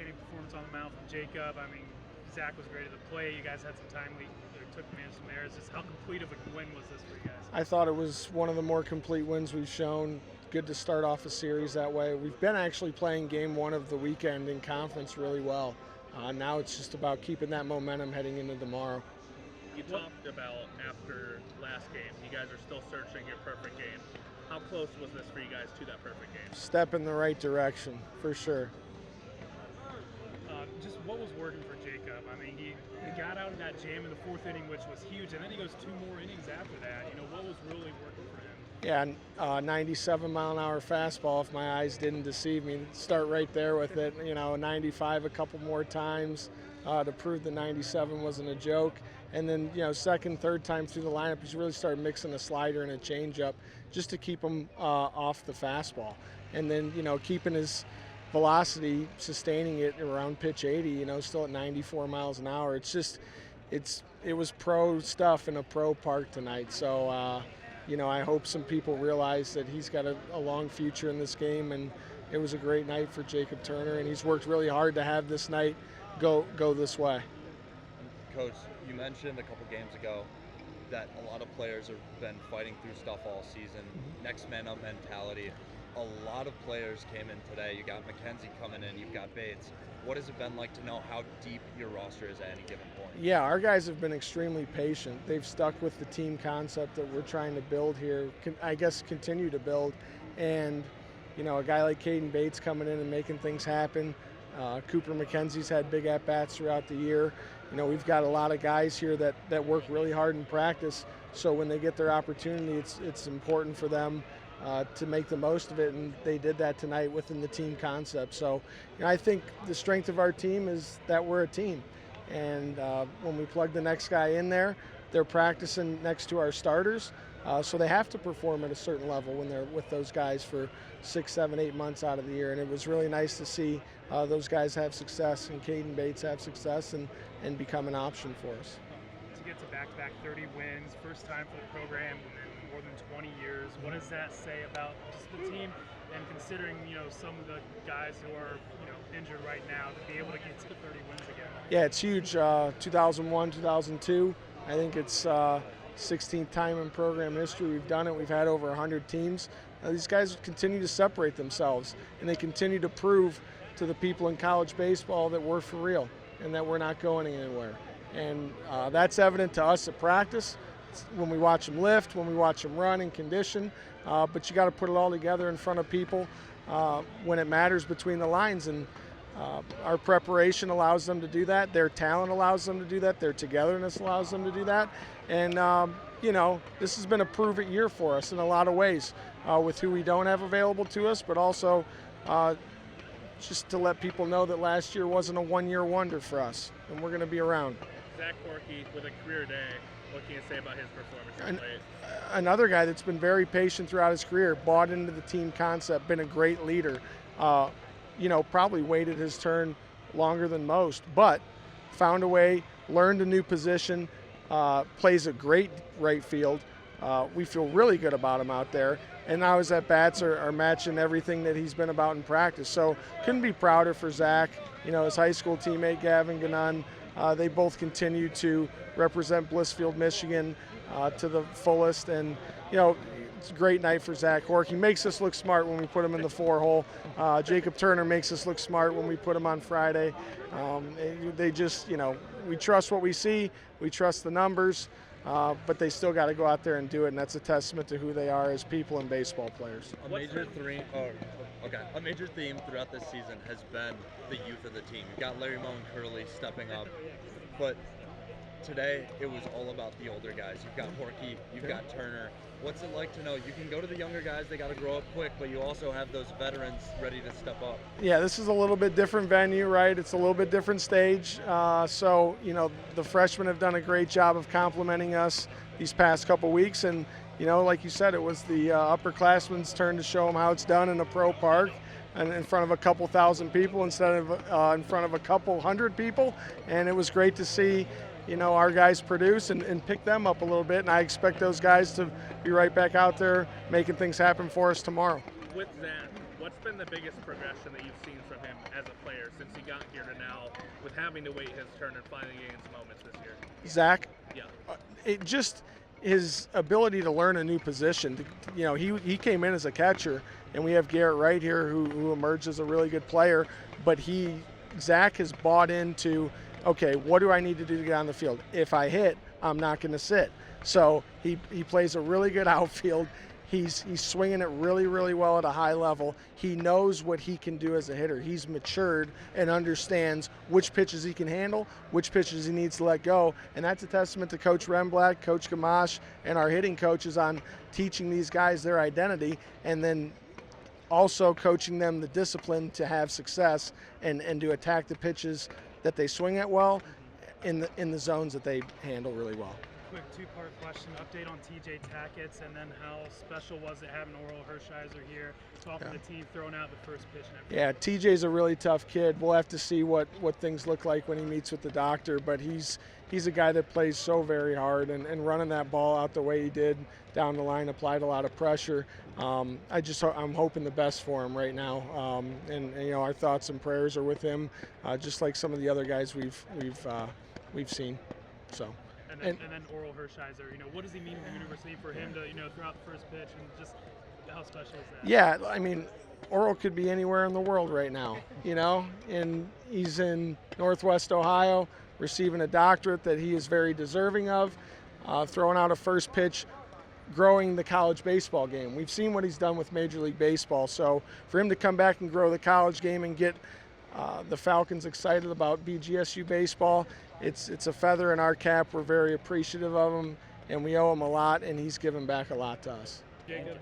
outstanding performance on the mound from Jacob. I mean, Zach was great at the plate. You guys had some timely, took advantage of some errors. Just how complete of a win was this for you guys? I thought it was one of the more complete wins we've shown. Good to start off a series that way. We've been actually playing game one of the weekend in conference really well. Now it's just about keeping that momentum heading into tomorrow. You talked about after last game, you guys are still searching your perfect game. How close was this for you guys to that perfect game? Step in the right direction, for sure. Just what was working for Jacob? I mean, he got out of that jam in the fourth inning, which was huge, and then he goes 2 more innings after that. What was really working for him? Yeah, 97-mile-an-hour fastball, if my eyes didn't deceive me. Start right there with it, 95 a couple more times to prove that 97 wasn't a joke. And then, second, third time through the lineup, he's really started mixing a slider and a changeup just to keep him off the fastball. And then, keeping his velocity, sustaining it around pitch 80, still at 94 miles an hour. It's just, it was pro stuff in a pro park tonight. So, I hope some people realize that he's got a long future in this game, and it was a great night for Jacob Turner, and he's worked really hard to have this night go this way. Coach, you mentioned a couple games ago that a lot of players have been fighting through stuff all season, next man up mentality. A lot of players came in today. You got McKenzie coming in, you've got Bates. What has it been like to know how deep your roster is at any given point? Yeah, our guys have been extremely patient. They've stuck with the team concept that we're trying to build here, continue to build. And, a guy like Caden Bates coming in and making things happen. Cooper McKenzie's had big at-bats throughout the year. We've got a lot of guys here that work really hard in practice, so when they get their opportunity, it's important for them to make the most of it, and they did that tonight within the team concept. So I think the strength of our team is that we're a team, and when we plug the next guy in there, they're practicing next to our starters, so they have to perform at a certain level when they're with those guys for 6, 7, 8 months out of the year. And it was really nice to see those guys have success and Caden Bates have success and become an option for us. To get to back-to-back 30 wins, first time for the program in more than 20 years, what does that say about just the team? And considering, some of the guys who are, injured right now, to be able to get to 30 wins again. Yeah, it's huge. 2001, 2002, I think it's 16th time in program history we've done it. We've had over 100 teams. These guys continue to separate themselves, and they continue to prove to the people in college baseball that we're for real and that we're not going anywhere. And that's evident to us at practice, when we watch them lift, when we watch them run and condition. But you got to put it all together in front of people when it matters between the lines. And our preparation allows them to do that. Their talent allows them to do that. Their togetherness allows them to do that. And, this has been a prove-it year for us in a lot of ways with who we don't have available to us, but also just to let people know that last year wasn't a one-year wonder for us, and we're going to be around. Zach Corky with a career day, what can you say about his performance tonight? Another guy that's been very patient throughout his career, bought into the team concept, been a great leader. Probably waited his turn longer than most, but found a way, learned a new position, plays a great right field. We feel really good about him out there, and now his at-bats are matching everything that he's been about in practice. So couldn't be prouder for Zach. His high school teammate Gavin Gannon, they both continue to represent Blissfield, Michigan to the fullest, and it's a great night for Zach Hork. He makes us look smart when we put him in the 4-hole. Jacob Turner makes us look smart when we put him on Friday. They just, we trust what we see, we trust the numbers, but they still got to go out there and do it, and that's a testament to who they are as people and baseball players. A major theme throughout this season has been the youth of the team. You've got Larry Moe and Curley stepping up, but today it was all about the older guys. You've got Horky, you've got Turner. What's it like to know you can go to the younger guys, they got to grow up quick, but you also have those veterans ready to step up? Yeah, this is a little bit different venue, right? It's a little bit different stage. So, the freshmen have done a great job of complimenting us these past couple weeks. And, like you said, it was the upperclassmen's turn to show them how it's done in a pro park and in front of a couple thousand people instead of in front of a couple hundred people. And it was great to see our guys produce and pick them up a little bit, and I expect those guys to be right back out there making things happen for us tomorrow. With that, what's What's been the biggest progression that you've seen from him as a player since he got here to now, with having to wait his turn and finally getting some moments this year? Zach, Yeah. it just his ability to learn a new position. You know, he came in as a catcher, and we have Garrett Wright here who emerged as a really good player. But Zach has bought into, okay, what do I need to do to get on the field? If I hit, I'm not going to sit. So he plays a really good outfield. He's swinging it really, really well at a high level. He knows what he can do as a hitter. He's matured and understands which pitches he can handle, which pitches he needs to let go. And that's a testament to Coach Remblatt, Coach Gamache, and our hitting coaches on teaching these guys their identity, and then also coaching them the discipline to have success and to attack the pitches that they swing at well in the zones that they handle really well. Quick two-part question, update on TJ Tackett's, and then how special was it having Oral Hershiser here, talking to the team, throwing out the first pitch and everything? Yeah, TJ's a really tough kid. We'll have to see what things look like when he meets with the doctor, but he's a guy that plays so very hard, and running that ball out the way he did down the line applied a lot of pressure. I'm hoping the best for him right now, and you know, our thoughts and prayers are with him, just like some of the other guys we've seen. So. And then Oral Hershiser, you know, what does he mean to the university for him to, you know, throw out the first pitch, and just how special is that? Yeah, I mean, Oral could be anywhere in the world right now, you know, and he's in Northwest Ohio receiving a doctorate that he is very deserving of, throwing out a first pitch, growing the college baseball game. We've seen what he's done with Major League Baseball, so for him to come back and grow the college game and get the Falcons excited about BGSU baseball, it's a feather in our cap. We're very appreciative of him, and we owe him a lot, and he's given back a lot to us. Jacob,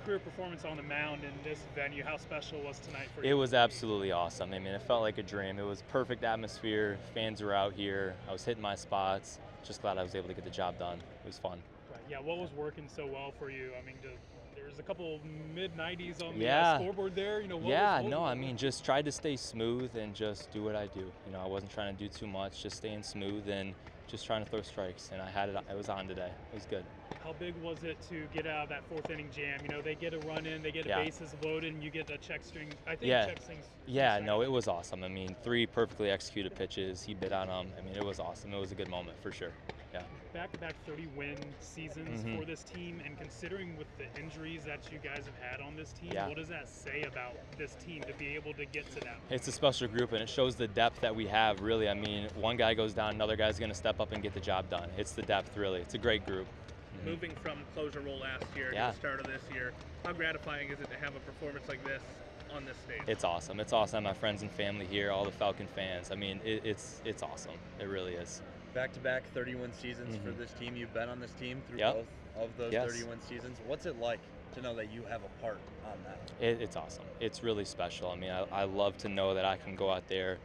career performance on the mound in this venue, how special was tonight for you? It was absolutely awesome. I mean, it felt like a dream. It was perfect atmosphere. Fans were out here. I was hitting my spots. Just glad I was able to get the job done. It was fun. Right. Yeah, what was working so well for you? I mean, there's a couple mid-90s on the scoreboard there. You know, I mean, just tried to stay smooth and just do what I do. You know, I wasn't trying to do too much, just staying smooth and just trying to throw strikes. And I had it. I was on today. It was good. How big was it to get out of that fourth inning jam? You know, they get a run in, they get a bases loaded, and you get a check string. I think check strings. Yeah, no, it was awesome. I mean, 3 perfectly executed pitches. He bit on them. I mean, it was awesome. It was a good moment for sure. Yeah. Back-to-back 30-win seasons for this team, and considering with the injuries that you guys have had on this team, what does that say about this team to be able to get to that? It's a special group, and it shows the depth that we have, really. I mean, one guy goes down, another guy's going to step up and get the job done. It's the depth, really. It's a great group. Moving from closer role last year to the start of this year, how gratifying is it to have a performance like this on this stage? It's awesome. It's awesome. My friends and family here, all the Falcon fans. I mean, it's awesome. It really is. Back-to-back 31 seasons for this team. You've been on this team through both of those 31 seasons. What's it like to know that you have a part on that? It's awesome. It's really special. I mean, I love to know that I can go out there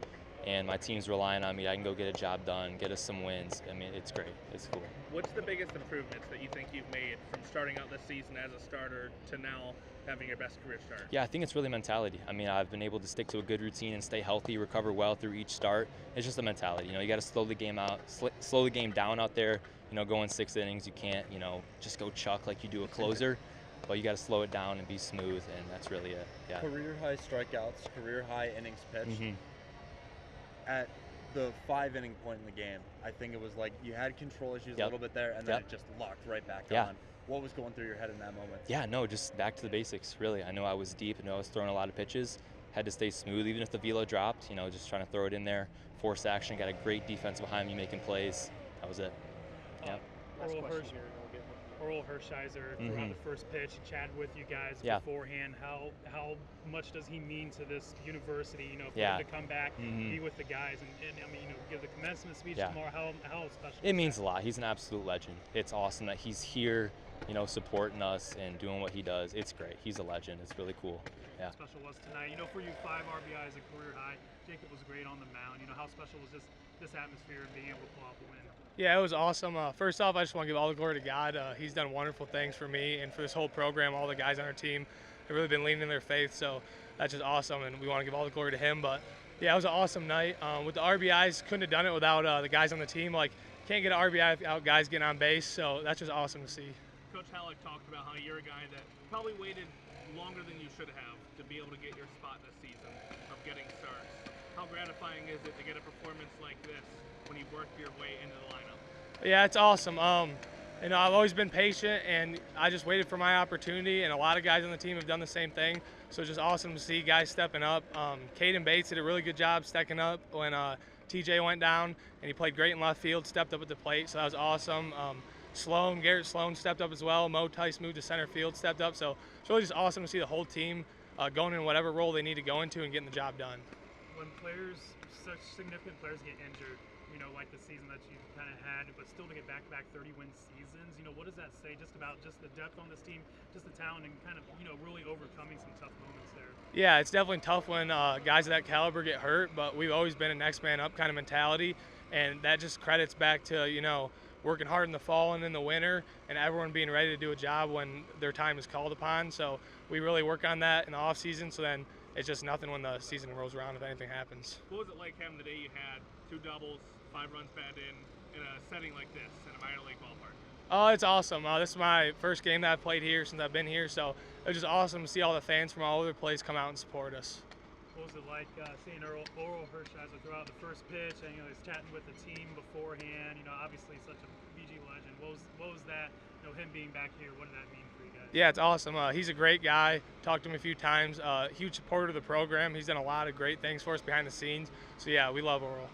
and my team's relying on me. I can go get a job done, get us some wins. I mean, it's great. It's cool. What's the biggest improvements that you think you've made from starting out this season as a starter to now having your best career start? Yeah, I think it's really mentality. I mean, I've been able to stick to a good routine and stay healthy, recover well through each start. It's just a mentality. You know, you got to slow the game down out there. You know, going 6 innings, you can't, you know, just go chuck like you do a closer. But you got to slow it down and be smooth, and that's really it. Yeah. Career high strikeouts, career high innings pitched. At the 5-inning point in the game, I think it was like you had control issues a little bit there, and then it just locked right back on. What was going through your head in that moment? Yeah, no, just back to the basics, really. I know I was deep. I know I was throwing a lot of pitches. Had to stay smooth, even if the velo dropped. You know, just trying to throw it in there, force action. Got a great defense behind me making plays. That was it. Yeah. Oral Hershiser threw out the first pitch. He chatted with you guys beforehand. How much does he mean to this university? You know, for him to come back, be with the guys, and I mean, you know, give the commencement speech tomorrow. How special? It means a lot. He's an absolute legend. It's awesome that he's here, you know, supporting us and doing what he does. It's great. He's a legend. It's really cool. Yeah. How special was tonight? You know, for you, 5 RBIs, a career high. Jacob was great on the mound. You know, how special was this atmosphere and being able to pull out the win? Yeah, it was awesome. First off, I just want to give all the glory to God. He's done wonderful things for me and for this whole program. All the guys on our team have really been leaning in their faith, so that's just awesome, and we want to give all the glory to him. But, yeah, it was an awesome night. With the RBIs, couldn't have done it without the guys on the team. Like, can't get an RBI without guys getting on base, so that's just awesome to see. Coach Halleck talked about how you're a guy that probably waited longer than you should have to be able to get your spot this season of getting starts. How gratifying is it to get a performance like this when you work your way into the lineup? Yeah, it's awesome. I've always been patient, and I just waited for my opportunity, and a lot of guys on the team have done the same thing. So it's just awesome to see guys stepping up. Caden Bates did a really good job stepping up when TJ went down, and he played great in left field, stepped up at the plate, so that was awesome. Garrett Sloan stepped up as well. Mo Tice moved to center field, stepped up. So it's really just awesome to see the whole team going in whatever role they need to go into and getting the job done. When such significant players get injured, like the season that you kind of had, but still to get back-to-back 30-win seasons, what does that say just about just the depth on this team, just the talent, and kind of, really overcoming some tough moments there? Yeah, it's definitely tough when guys of that caliber get hurt, but we've always been a next man up kind of mentality, and that just credits back to, working hard in the fall and in the winter, and everyone being ready to do a job when their time is called upon. So we really work on that in the off season, so then it's just nothing when the season rolls around if anything happens. What was it like having the day you had, 2 doubles, 5 runs batted in a setting like this in a minor league ballpark? Oh, it's awesome. This is my first game that I've played here since I've been here, so it was just awesome to see all the fans from all over the place come out and support us. What was it like seeing Oral Hershiser throw out the first pitch, and he's chatting with the team beforehand? Obviously such a VG legend. What was that? Him being back here, what did that mean for you guys? Yeah, it's awesome. He's a great guy. Talked to him a few times. Huge supporter of the program. He's done a lot of great things for us behind the scenes. So yeah, we love Oral.